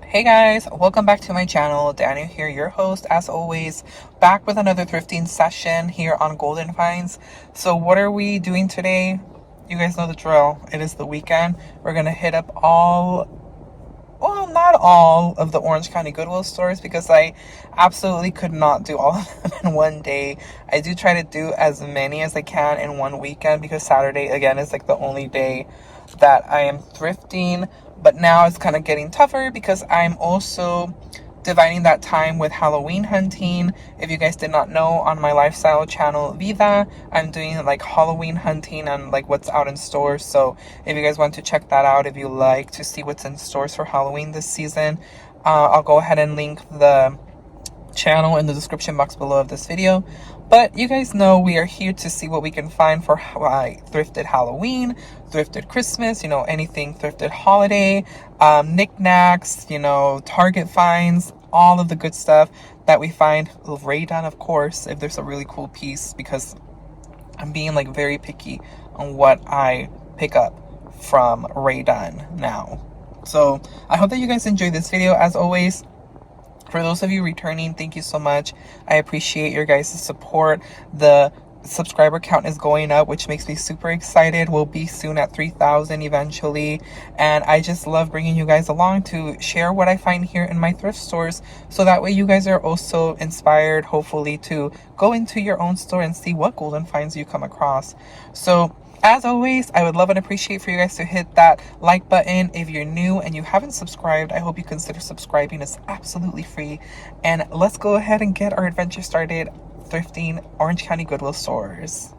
Hey guys, welcome back to my channel. Daniel here, your host, as always, back with another thrifting session here on Golden Finds. So what are we doing today? You guys know the drill. It is the weekend. We're gonna hit up not all of the Orange County Goodwill stores because I absolutely could not do all of them in one day. I do try to do as many as I can in one weekend because Saturday, again, is like the only day that I am thrifting. But now it's kind of getting tougher because I'm also dividing that time with Halloween hunting. If you guys did not know, on my lifestyle channel Vida, I'm doing like Halloween hunting and like what's out in stores. So if you guys want to check that out, if you like to see what's in stores for Halloween this season, I'll go ahead and link the channel in the description box below of this video. But you guys know we are here to see what we can find for thrifted Halloween, thrifted Christmas, anything thrifted holiday, knickknacks, Target finds, all of the good stuff that we find. Raydon, of course, if there's a really cool piece, because I'm being like very picky on what I pick up from Raydon now. So I hope that you guys enjoyed this video. As always, for those of you returning, thank you so much. I appreciate your guys' support. The subscriber count is going up, which makes me super excited. We'll be soon at 3,000 eventually. And I just love bringing you guys along to share what I find here in my thrift stores. So that way you guys are also inspired, hopefully, to go into your own store and see what golden finds you come across. So as always, I would love and appreciate for you guys to hit that like button. If you're new and you haven't subscribed, I hope you consider subscribing. It's absolutely free. And let's go ahead and get our adventure started thrifting Orange County Goodwill stores.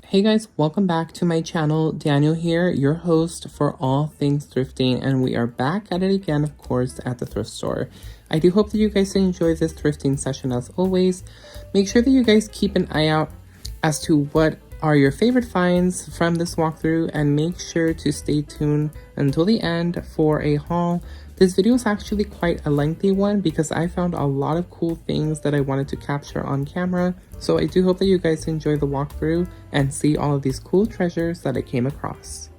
Hey guys, welcome back to my channel. Daniel here, your host for all things thrifting, and we are back at it again, of course, at the thrift store. I do hope that you guys enjoy this thrifting session as always. Make sure that you guys keep an eye out as to what are your favorite finds from this walkthrough, and make sure to stay tuned until the end for a haul. This video is actually quite a lengthy one because I found a lot of cool things that I wanted to capture on camera. So I do hope that you guys enjoy the walkthrough and see all of these cool treasures that I came across.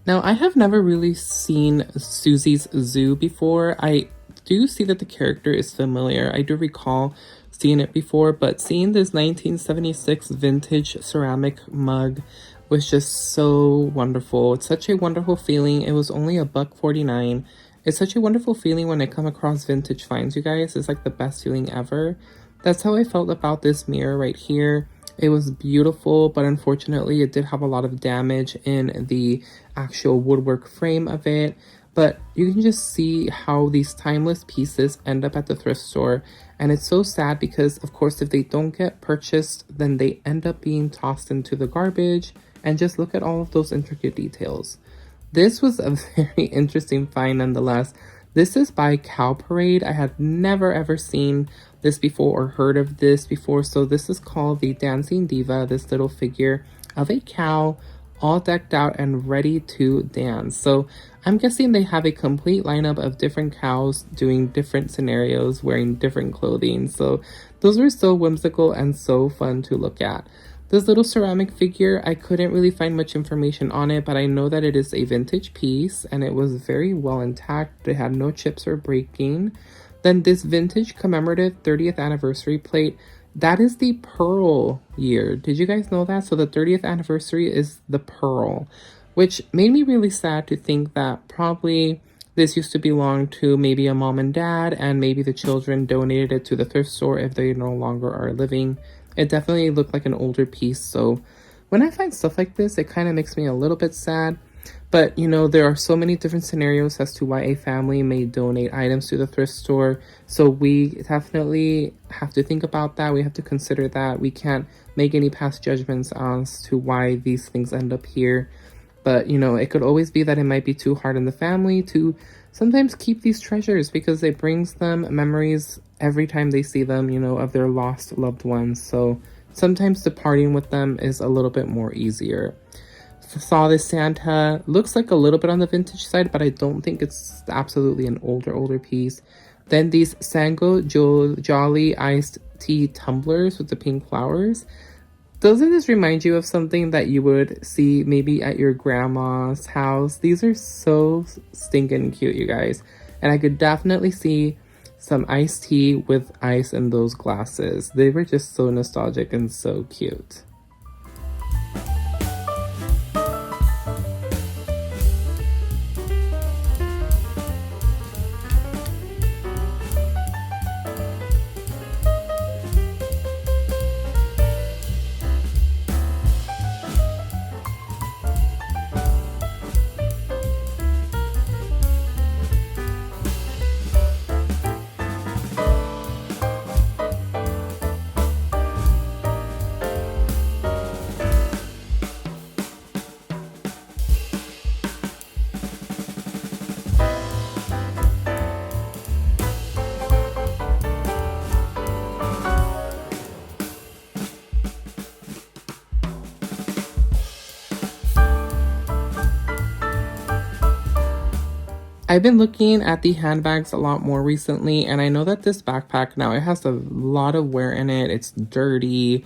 Now, I have never really seen Susie's Zoo before. I do see that the character is familiar. I do recall seeing it before, but seeing this 1976 vintage ceramic mug was just so wonderful. It's such a wonderful feeling. It was only $1.49. It's such a wonderful feeling when I come across vintage finds, you guys. It's like the best feeling ever. That's how I felt about this mirror right here. It was beautiful, but unfortunately it did have a lot of damage in the actual woodwork frame of it. But you can just see how these timeless pieces end up at the thrift store. And it's so sad because, of course, if they don't get purchased, then they end up being tossed into the garbage. And just look at all of those intricate details. This was a very interesting find nonetheless. This is by Cow Parade. I had never ever seen this before or heard of this before. So this is called the Dancing Diva, this little figure of a cow all decked out and ready to dance. So I'm guessing they have a complete lineup of different cows doing different scenarios, wearing different clothing. So Those were so whimsical and so fun to look at. This little ceramic figure, I couldn't really find much information on it, but I know that it is a vintage piece and it was very well intact. It had no chips or breaking. Then this vintage commemorative 30th anniversary plate, that is the pearl year. Did you guys know that? So the 30th anniversary is the pearl, which made me really sad to think that probably this used to belong to maybe a mom and dad, and maybe the children donated it to the thrift store if they no longer are living. It definitely looked like an older piece. So when I find stuff like this, it kind of makes me a little bit sad. But, you know, there are so many different scenarios as to why a family may donate items to the thrift store. So we definitely have to think about that. We have to consider that. We can't make any past judgments as to why these things end up here. But, you know, it could always be that it might be too hard on the family to sometimes keep these treasures because it brings them memories every time they see them, you know, of their lost loved ones. So sometimes departing with them is a little bit more easier. Saw this Santa, looks like a little bit on the vintage side, but I don't think it's absolutely an older piece. Then these Sango Jolly iced tea tumblers with the pink flowers. Doesn't this remind you of something that you would see maybe at your grandma's house? These are so stinking cute, you guys. And I could definitely see some iced tea with ice in those glasses. They were just so nostalgic and so cute. I've been looking at the handbags a lot more recently, and I know that this backpack now, it has a lot of wear in it. It's dirty.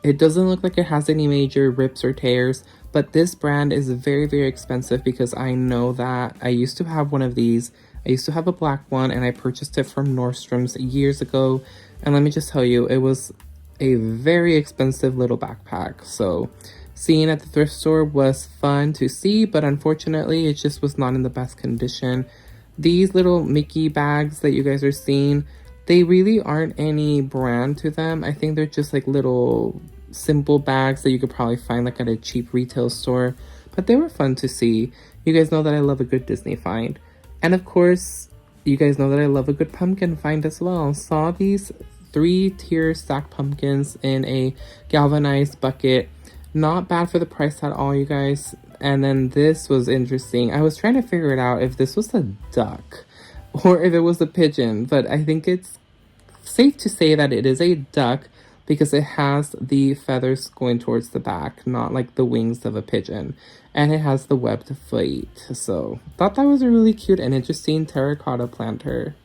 It doesn't look like it has any major rips or tears, but this brand is very, very expensive because I know that I used to have one of these. I used to have a black one, and I purchased it from Nordstrom's years ago. And let me just tell you, it was a very expensive little backpack. So seeing at the thrift store was fun to see, but unfortunately it just was not in the best condition. These little Mickey bags that you guys are seeing, they really aren't any brand to them. I think they're just like little simple bags that you could probably find like at a cheap retail store, but they were fun to see. You guys know that I love a good Disney find. And of course, you guys know that I love a good pumpkin find as well. Saw these 3-tier stacked pumpkins in a galvanized bucket. Not bad for the price at all, you guys. And then this was interesting. I was trying to figure it out if this was a duck or if it was a pigeon, but I think it's safe to say that it is a duck because it has the feathers going towards the back, not like the wings of a pigeon. And it has the webbed feet. So thought that was a really cute and interesting terracotta planter.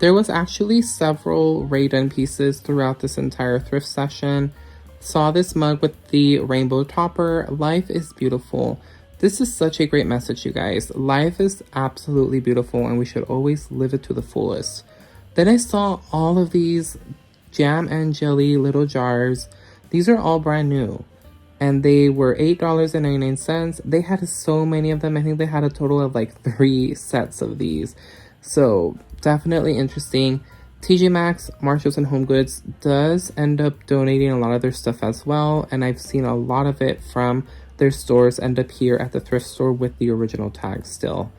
There was actually several Ray-Done pieces throughout this entire thrift session. Saw this mug with the rainbow topper. Life is beautiful. This is such a great message, you guys. Life is absolutely beautiful and we should always live it to the fullest. Then I saw all of these jam and jelly little jars. These are all brand new. And they were $8.99. They had so many of them. I think they had a total of like 3 sets of these. So definitely interesting. TJ Maxx, Marshalls, and Home Goods does end up donating a lot of their stuff as well. And I've seen a lot of it from their stores end up here at the thrift store with the original tag still.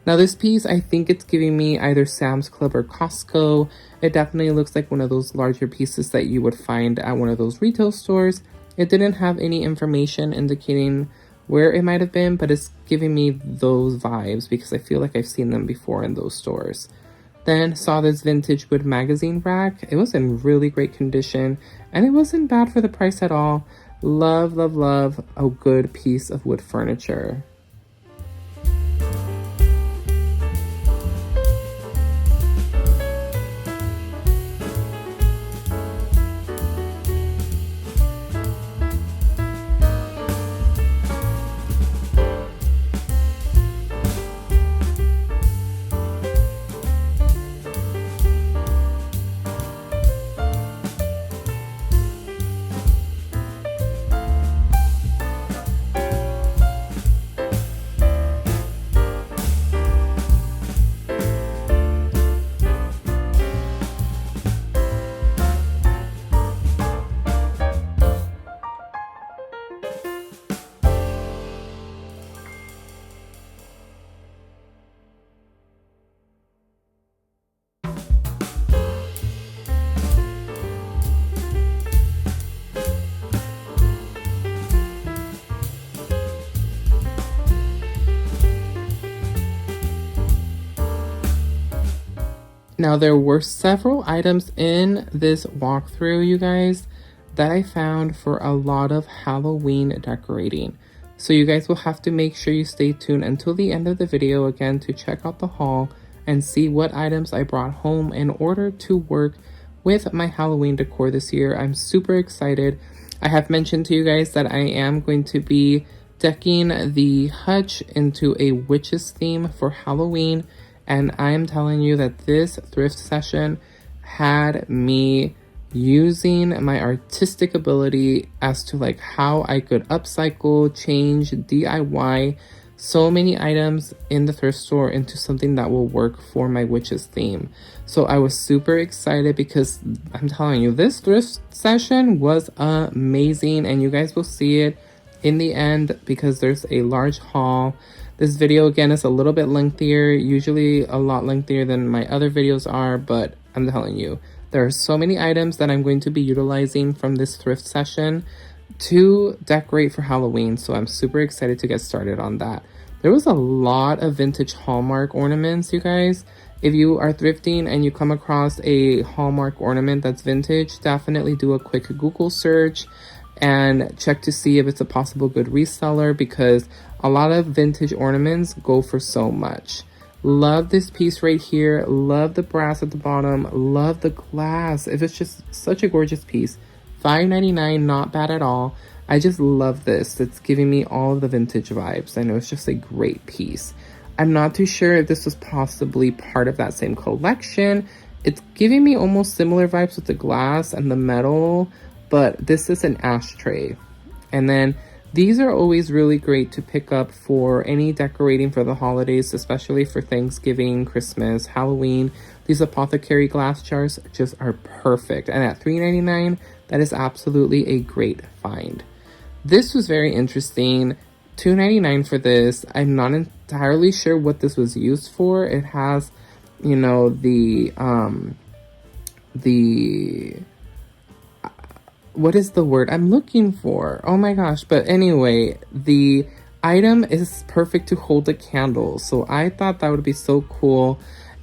Now this piece, I think it's giving me either Sam's Club or Costco. It definitely looks like one of those larger pieces that you would find at one of those retail stores. It didn't have any information indicating where it might have been, but it's giving me those vibes because I feel like I've seen them before in those stores. Then saw this vintage wood magazine rack. It was in really great condition and it wasn't bad for the price at all. Love, love, love a good piece of wood furniture. Now, there were several items in this walkthrough, you guys, that I found for a lot of Halloween decorating. So you guys will have to make sure you stay tuned until the end of the video again to check out the haul and see what items I brought home in order to work with my Halloween decor this year. I'm super excited. I have mentioned to you guys that I am going to be decking the hutch into a witch's theme for Halloween. And I am telling you that this thrift session had me using my artistic ability as to like how I could upcycle, change, DIY so many items in the thrift store into something that will work for my witch's theme. So I was super excited because I'm telling you, this thrift session was amazing and you guys will see it in the end because there's a large haul. This video, again, is a little bit lengthier, usually a lot lengthier than my other videos are, but I'm telling you, there are so many items that I'm going to be utilizing from this thrift session to decorate for Halloween, so I'm super excited to get started on that. There was a lot of vintage Hallmark ornaments, you guys. If you are thrifting and you come across a Hallmark ornament that's vintage, definitely do a quick Google search and check to see if it's a possible good reseller because a lot of vintage ornaments go for so much. Love this piece right here. Love the brass at the bottom. Love the glass. It was just such a gorgeous piece. $5.99, not bad at all. I just love this. It's giving me all of the vintage vibes. I know it's just a great piece. I'm not too sure if this was possibly part of that same collection. It's giving me almost similar vibes with the glass and the metal, but this is an ashtray. And then these are always really great to pick up for any decorating for the holidays, especially for Thanksgiving, Christmas, Halloween. These apothecary glass jars just are perfect. And at $3.99, that is absolutely a great find. This was very interesting. $2.99 for this. I'm not entirely sure what this was used for. It has, you know, what is the word I'm looking for? Oh my gosh. But anyway, the item is perfect to hold a candle. So I thought that would be so cool.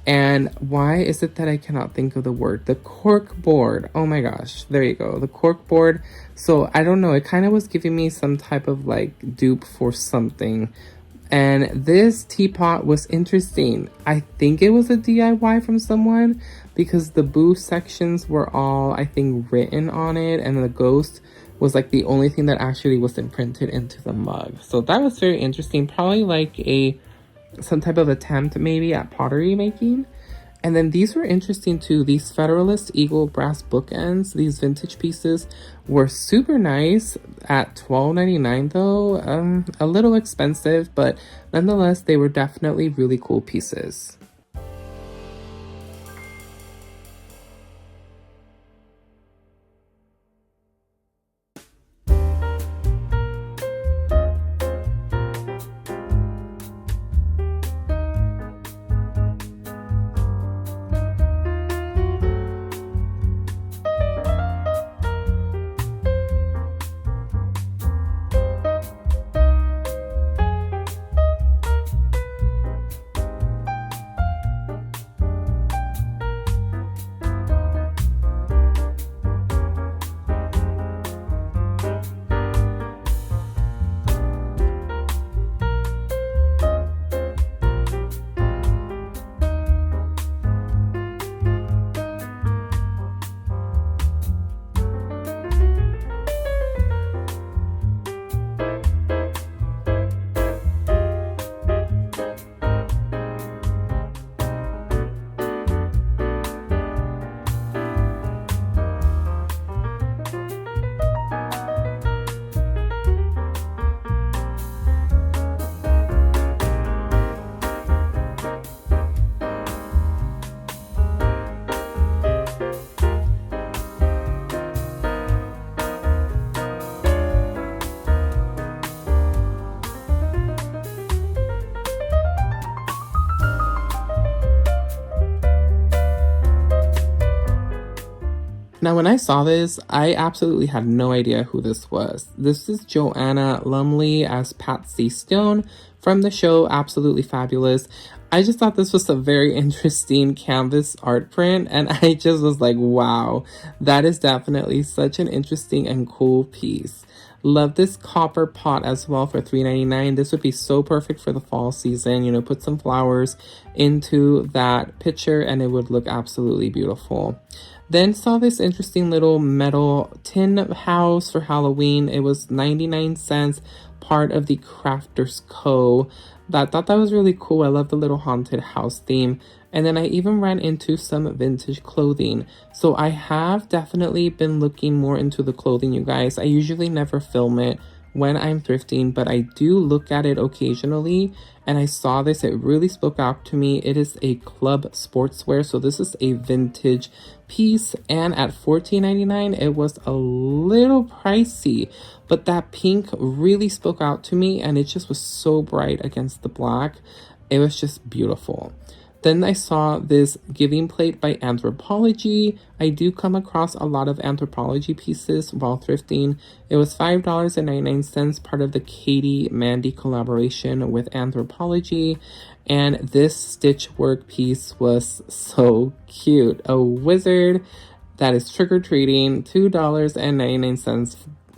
And why is it that I cannot think of the word? The cork board. Oh my gosh. There you go. The cork board. So I don't know. It kind of was giving me some type of like dupe for something. And this teapot was interesting. I think it was a DIY from someone because the boo sections were all, I think, written on it, and the ghost was like the only thing that actually was imprinted into the mug. So that was very interesting. Probably like some type of attempt maybe at pottery making. And then these were interesting too. These Federalist Eagle brass bookends, these vintage pieces were super nice at $12.99 though. A little expensive, but nonetheless, they were definitely really cool pieces. Now, when I saw this, I absolutely had no idea who this was. This is Joanna Lumley as Patsy Stone from the show Absolutely Fabulous. I just thought this was a very interesting canvas art print, and I just was like, wow, that is definitely such an interesting and cool piece. Love this copper pot as well for $3.99. This would be so perfect for the fall season. You know, put some flowers into that picture and it would look absolutely beautiful. Then saw this interesting little metal tin house for Halloween. It was 99 cents, part of the Crafters Co. I thought that was really cool. I love the little haunted house theme. And then I even ran into some vintage clothing. So I have definitely been looking more into the clothing, you guys. I usually never film it when I'm thrifting, but I do look at it occasionally. And I saw this, it really spoke out to me. It is a club sportswear. So this is a vintage piece, and at $14.99 it was a little pricey, but that pink really spoke out to me, and it just was so bright against the black. It was just beautiful. Then I saw this giving plate by Anthropology. I do come across a lot of Anthropology pieces while thrifting. It was $5.99, part of the Katie Mandy collaboration with Anthropology. And this stitch work piece was so cute. A wizard that is trick-or-treating, $2.99.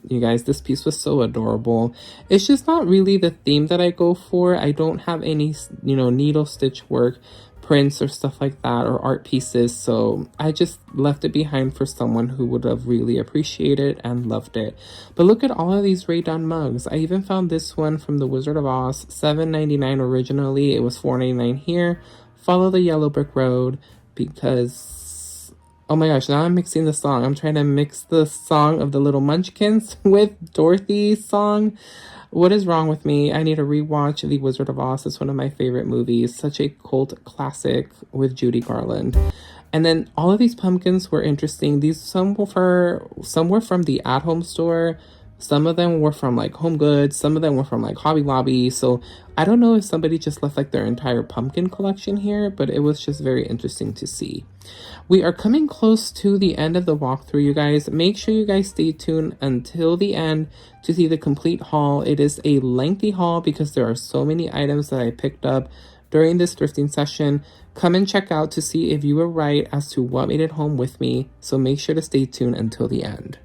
You guys, this piece was so adorable. It's just not really the theme that I go for. I don't have any, needle stitch work prints or stuff like that, or art pieces, so I just left it behind for someone who would have really appreciated and loved it. But look at all of these Rae Dunn mugs. I even found this one from the Wizard of Oz, $7.99 originally. It was $4.99 here. Follow the Yellow Brick Road, because oh my gosh, now I'm mixing the song. I'm trying to mix the song of the Little Munchkins with Dorothy's song. What is wrong with me? I need to rewatch The Wizard of Oz. It's one of my favorite movies. Such a cult classic with Judy Garland. And then all of these pumpkins were interesting. Some were from the At Home store. Some of them were from like Home Goods. Some of them were from like Hobby Lobby. So I don't know if somebody just left like their entire pumpkin collection here, but it was just very interesting to see. We are coming close to the end of the walkthrough, you guys. Make sure you guys stay tuned until the end to see the complete haul. It is a lengthy haul because there are so many items that I picked up during this thrifting session. Come and check out to see if you were right as to what made it home with me. So make sure to stay tuned until the end.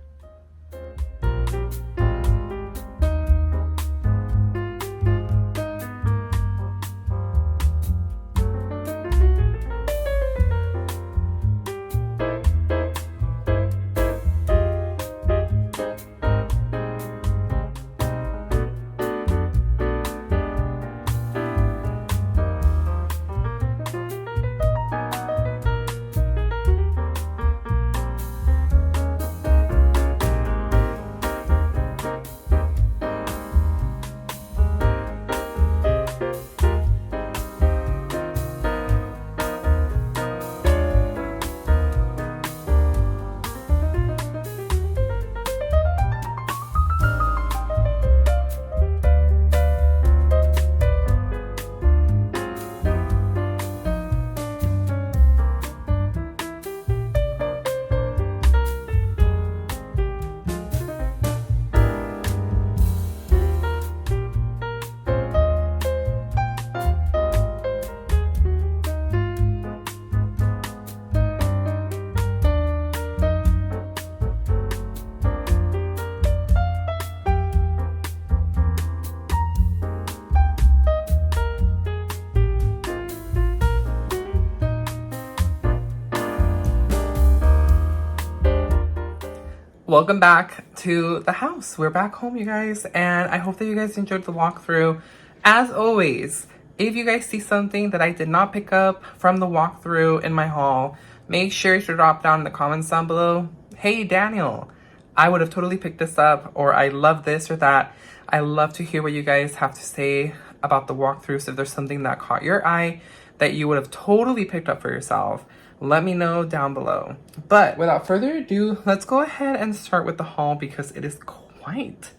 Welcome back to the house. We're back home, you guys, and I hope that you guys enjoyed the walkthrough. As always, if you guys see something that I did not pick up from the walkthrough in my haul, make sure to drop down in the comments down below. Hey, Daniel, I would have totally picked this up, or I love this or that. I love to hear what you guys have to say about the walkthroughs. If there's something that caught your eye that you would have totally picked up for yourself, let me know down below. But without further ado, let's go ahead and start with the haul because it is quite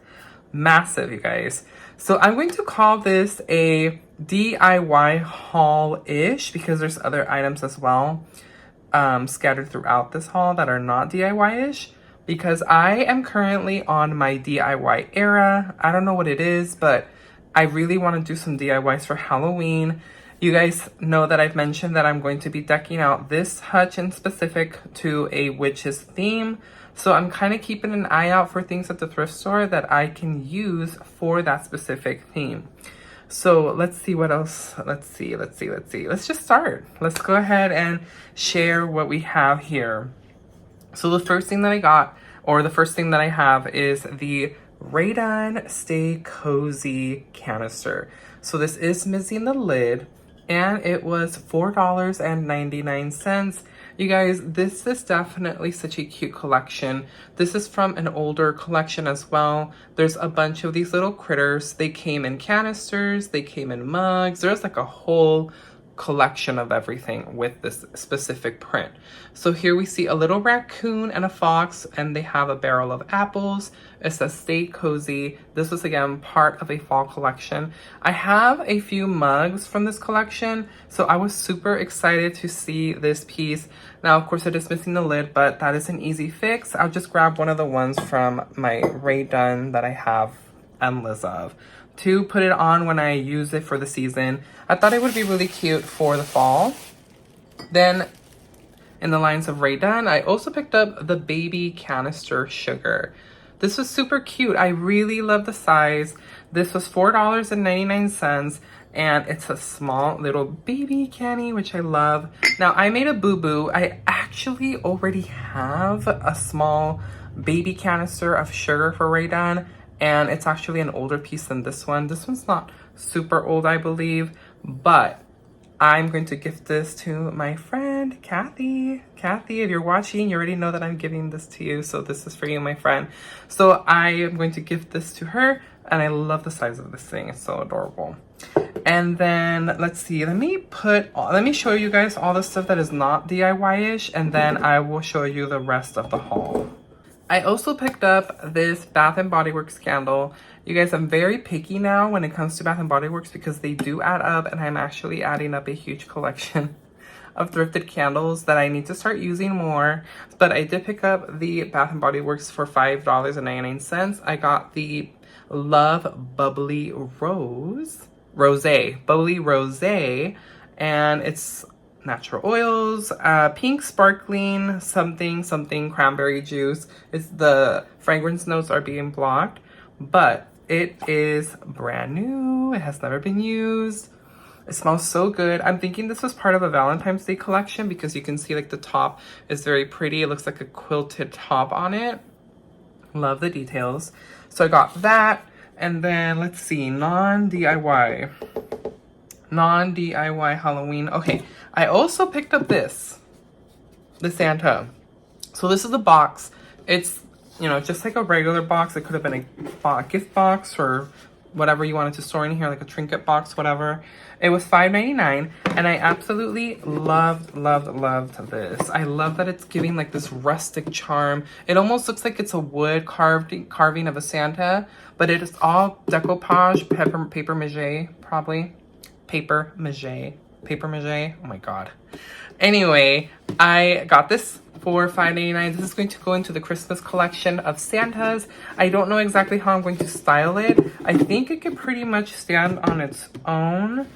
massive, you guys. So I'm going to call this a DIY haul-ish because there's other items as well scattered throughout this haul that are not DIY-ish, because I am currently on my DIY era. I don't know what it is, but I really want to do some DIYs for Halloween. You guys know that I've mentioned that I'm going to be decking out this hutch in specific to a witch's theme. So I'm kind of keeping an eye out for things at the thrift store that I can use for that specific theme. So let's see what else. Let's see. Let's just start. Let's go ahead and share what we have here. So the first thing that I got, or the first thing that I have, is the Rae Dunn Stay Cozy canister. So this is missing the lid, and it was $4.99. You guys, this is definitely such a cute collection. This is from an older collection as well. There's a bunch of these little critters. They came in canisters, they came in mugs. There's like a whole collection of everything with this specific print. So here we see a little raccoon and a fox, and they have a barrel of apples. It says Stay Cozy. This was again part of a fall collection. I have a few mugs from this collection, so I was super excited to see this piece. Now, of course, it is missing the lid, but that is an easy fix. I'll just grab one of the ones from my Rae Dunn that I have endless of to put it on when I use it for the season. I thought it would be really cute for the fall. Then, in the lines of Rae Dunn, I also picked up the baby canister sugar. This was super cute. I really love the size. This was $4.99, and it's a small little baby canny, which I love. Now, I made a boo-boo. I actually already have a small baby canister of sugar for Rae Dunn, and it's actually an older piece than this one. This one's not super old, I believe, but I'm going to gift this to my friend, Kathy. Kathy, if you're watching, you already know that I'm giving this to you, so this is for you, my friend. So I am going to gift this to her, and I love the size of this thing. It's so adorable. And then, let's see, let me show you guys all the stuff that is not DIY-ish, and then I will show you the rest of the haul. I also picked up this Bath & Body Works candle. You guys, I'm very picky now when it comes to Bath & Body Works because they do add up, and I'm actually adding up a huge collection of thrifted candles that I need to start using more. But I did pick up the Bath & Body Works for $5.99. I got the Love Bubbly Bubbly Rosé, and it's natural oils, pink sparkling something cranberry juice. It's the fragrance notes are being blocked, but it is brand new. It has never been used. It smells so good. I'm thinking this was part of a Valentine's Day collection because you can see like the top is very pretty. It looks like a quilted top on it. Love the details. So I got that, and then let's see, non-DIY Halloween. Okay, I also picked up the Santa. So this is the box. It's, you know, just like a regular box. It could have been a gift box or whatever you wanted to store in here, like a trinket box, whatever. It was $5.99, and I absolutely loved this. I love that it's giving like this rustic charm. It almost looks like it's a wood carving of a Santa, but it is all decoupage, paper mache, probably. Paper mache. Oh my god. Anyway, I got this for $5.99. This is going to go into the Christmas collection of Santas. I don't know exactly how I'm going to style it. I think it can pretty much stand on its own,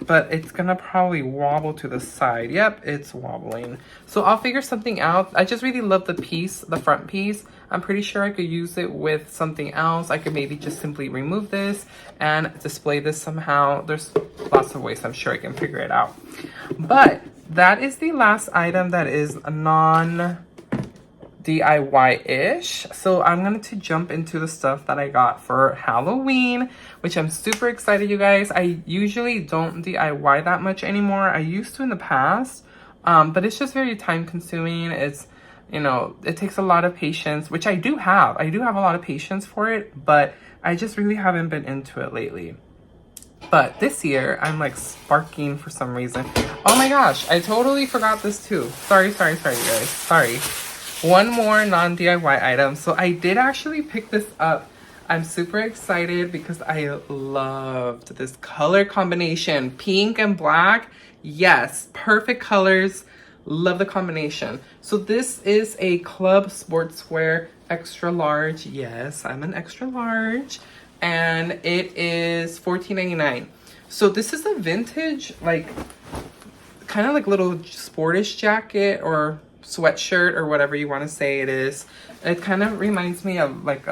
but it's gonna probably wobble to the side. Yep, it's wobbling. So I'll figure something out. I just really love the piece, the front piece. I'm pretty sure I could use it with something else. I could maybe just simply remove this and display this somehow. There's lots of ways I'm sure I can figure it out. But that is the last item that is non-DIY DIY-ish. So I'm going to jump into the stuff that I got for Halloween, which I'm super excited, you guys. I usually don't DIY that much anymore. I used to in the past, but it's just very time consuming. It's, you know, it takes a lot of patience, which I do have. I do have a lot of patience for it, but I just really haven't been into it lately. But this year, I'm like sparking for some reason. Oh my gosh, I totally forgot this too. Sorry, you guys. Sorry. One more non-DIY item. So I did actually pick this up. I'm super excited because I loved this color combination. Pink and black. Yes, perfect colors. Love the combination. So this is a Club Sportswear extra large. Yes, I'm an extra large. And it is $14.99. So this is a vintage, like, kind of like little sportish jacket or sweatshirt or whatever you want to say it is. It kind of reminds me of like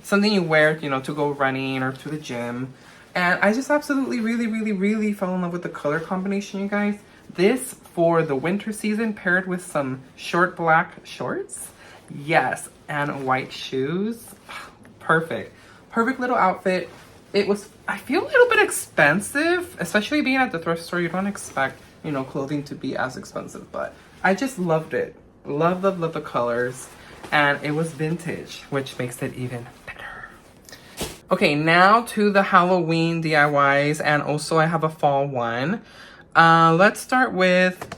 something you wear, you know, to go running or to the gym. And I just absolutely really fell in love with the color combination, you guys. This for the winter season paired with some short black shorts. Yes, and white shoes. Perfect. Perfect little outfit. It was, I feel a little bit expensive, especially being at the thrift store. You don't expect, you know, clothing to be as expensive, but I just loved it. Love the colors. And it was vintage, which makes it even better. Okay, now to the Halloween DIYs, and also I have a fall one. Let's start with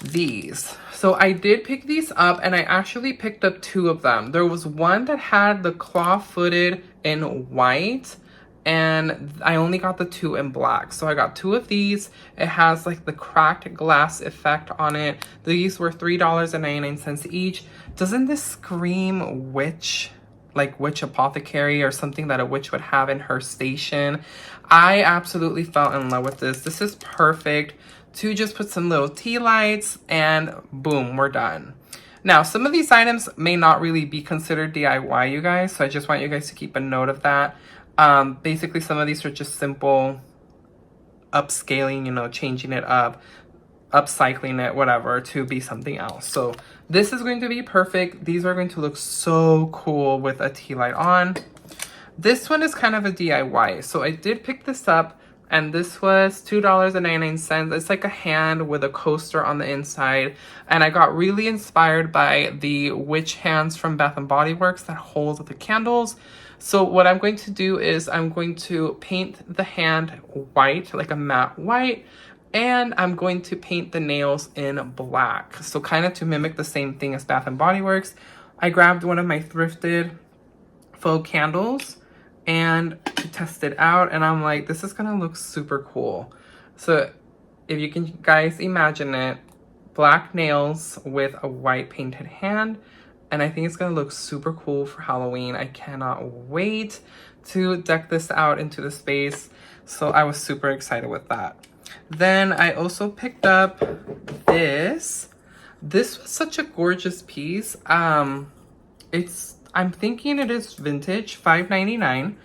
these. So I did pick these up, and I actually picked up two of them. There was one that had the claw-footed in white, and I only got the two in black. So I got two of these. It has like the cracked glass effect on it. These were $3.99 each. Doesn't this scream witch? Like witch apothecary or something that a witch would have in her station. I absolutely fell in love with this. This is perfect to just put some little tea lights and boom, we're done. Now, some of these items may not really be considered DIY, you guys, so I just want you guys to keep a note of that. Basically, some of these are just simple upscaling, you know, changing it up, upcycling it, whatever, to be something else. So this is going to be perfect. These are going to look so cool with a tea light on. This one is kind of a DIY. So I did pick this up, and this was $2.99. It's like a hand with a coaster on the inside. And I got really inspired by the witch hands from Bath and Body Works that hold the candles. So what I'm going to do is I'm going to paint the hand white, like a matte white, and I'm going to paint the nails in black. So kind of to mimic the same thing as Bath and Body Works. I grabbed one of my thrifted faux candles and test it out, and I'm like, this is gonna look super cool. So if you can guys imagine it, black nails with a white painted hand, and I think it's gonna look super cool for Halloween. I cannot wait to deck this out into the space. So I was super excited with that. Then I also picked up this. This was such a gorgeous piece. I'm thinking it is vintage, $5.99.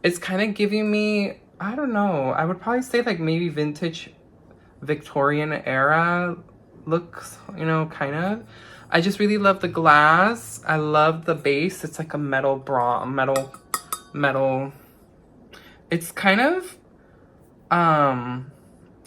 It's kind of giving me, I don't know, I would probably say like maybe vintage Victorian era looks, you know, kind of. I just really love the glass. I love the base. It's like a metal metal. It's kind of,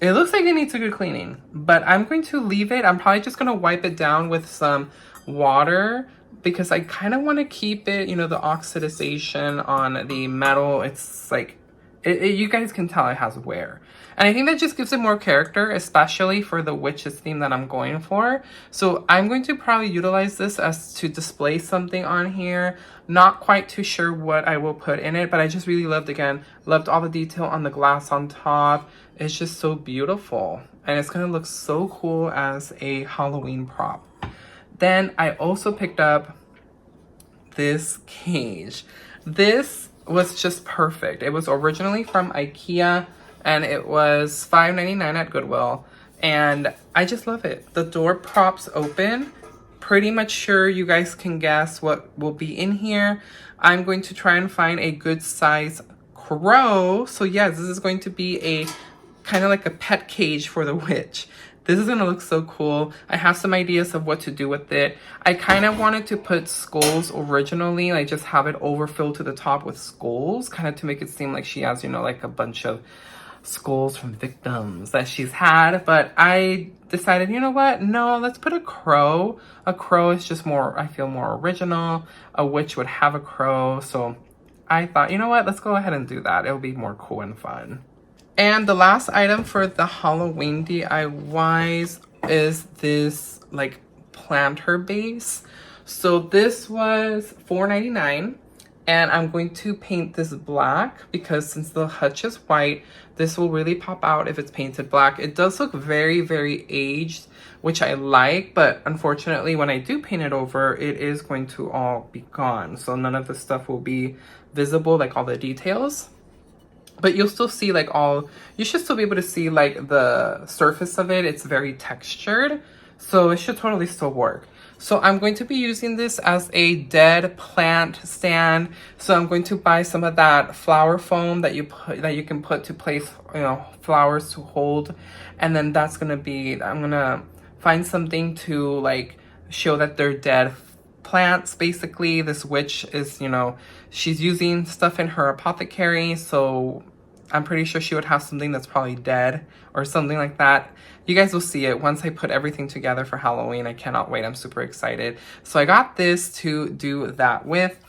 it looks like it needs a good cleaning, but I'm going to leave it. I'm probably just going to wipe it down with some water because I kind of want to keep it, you know, the oxidization on the metal. It's like, you guys can tell it has wear. And I think that just gives it more character, especially for the witches theme that I'm going for. So I'm going to probably utilize this as to display something on here. Not quite too sure what I will put in it, but I just really loved all the detail on the glass on top. It's just so beautiful. And it's going to look so cool as a Halloween prop. Then I also picked up this cage. This was just perfect. It was originally from IKEA, and it was $5.99 at Goodwill, and I just love it. The door props open. Pretty much sure you guys can guess what will be in here. I'm going to try and find a good size crow. So yes, this is going to be a kind of like a pet cage for the witch. This is gonna look so cool. I have some ideas of what to do with it. I kind of wanted to put skulls originally, like just have it overfilled to the top with skulls, kind of to make it seem like she has, you know, like a bunch of skulls from victims that she's had. But I decided, you know what? No, let's put a crow. A crow is just more, I feel more original. A witch would have a crow. So I thought, you know what? Let's go ahead and do that. It'll be more cool and fun. And the last item for the Halloween DIYs is this like planter base. So this was $4.99, and I'm going to paint this black because since the hutch is white, this will really pop out if it's painted black. It does look very, very aged, which I like, but unfortunately when I do paint it over, it is going to all be gone. So none of the stuff will be visible, like all the details. But you'll still see like you should still be able to see like the surface of it. It's very textured, so it should totally still work. So I'm going to be using this as a dead plant stand. So I'm going to buy some of that flower foam that you can put to place, you know, flowers to hold. And then that's gonna be, I'm gonna find something to like show that they're dead plants. Basically, this witch is, you know, she's using stuff in her apothecary, so I'm pretty sure she would have something that's probably dead or something like that. You guys will see it once I put everything together for Halloween. I cannot wait. I'm super excited. So I got this to do that with.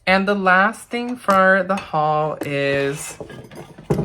And the last thing for the haul is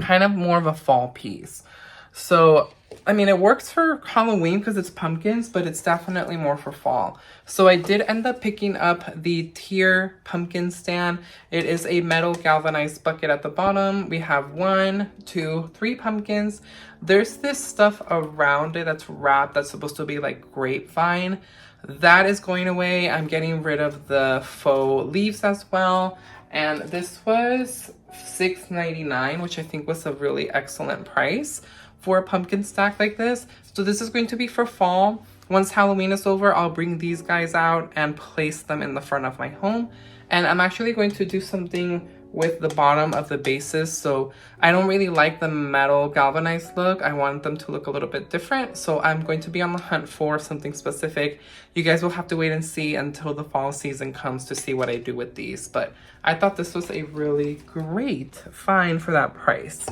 kind of more of a fall piece. So I mean, it works for Halloween because it's pumpkins, but it's definitely more for fall. So I did end up picking up the tier pumpkin stand. It is a metal galvanized bucket at the bottom. We have 1, 2, 3 pumpkins. There's this stuff around it that's wrapped that's supposed to be like grapevine. That is going away. I'm getting rid of the faux leaves as well. And this was $6.99, which I think was a really excellent price for a pumpkin stack like this. So this is going to be for fall. Once Halloween is over, I'll bring these guys out and place them in the front of my home. And I'm actually going to do something with the bottom of the bases. So I don't really like the metal galvanized look. I want them to look a little bit different. So I'm going to be on the hunt for something specific. You guys will have to wait and see until the fall season comes to see what I do with these. But I thought this was a really great find for that price.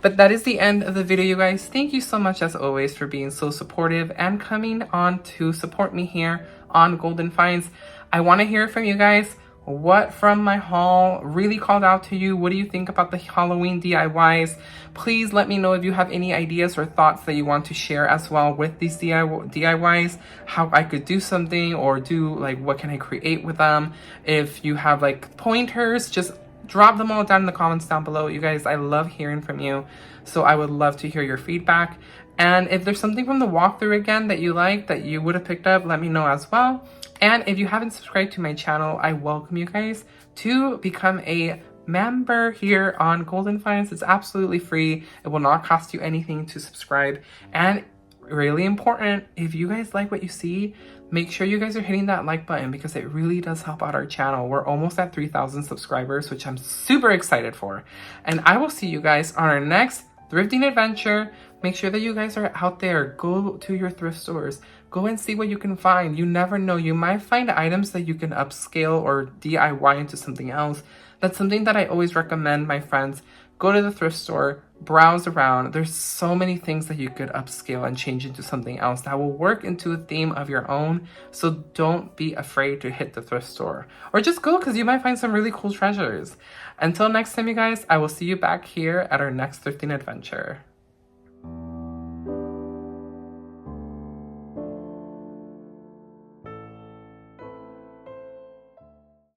But that is the end of the video, you guys. Thank you so much, as always, for being so supportive and coming on to support me here on Golden Finds. I want to hear from you guys. What from my haul really called out to you? What do you think about the Halloween DIYs? Please let me know if you have any ideas or thoughts that you want to share as well with these DIYs. How I could do something, or do like what can I create with them. If you have like pointers, just drop them all down in the comments down below. You guys, I love hearing from you. So I would love to hear your feedback. And if there's something from the walkthrough again that you like, that you would have picked up, let me know as well. And if you haven't subscribed to my channel, I welcome you guys to become a member here on Golden Finds. It's absolutely free. It will not cost you anything to subscribe. And really important, if you guys like what you see, make sure you guys are hitting that like button because it really does help out our channel. We're almost at 3,000 subscribers, which I'm super excited for. And I will see you guys on our next thrifting adventure. Make sure that you guys are out there. Go to your thrift stores. Go and see what you can find. You never know. You might find items that you can upscale or DIY into something else. That's something that I always recommend my friends. Go to the thrift store, browse around. There's so many things that you could upscale and change into something else that will work into a theme of your own. So don't be afraid to hit the thrift store, or just go because you might find some really cool treasures. Until next time, you guys, I will see you back here at our next thrifting adventure.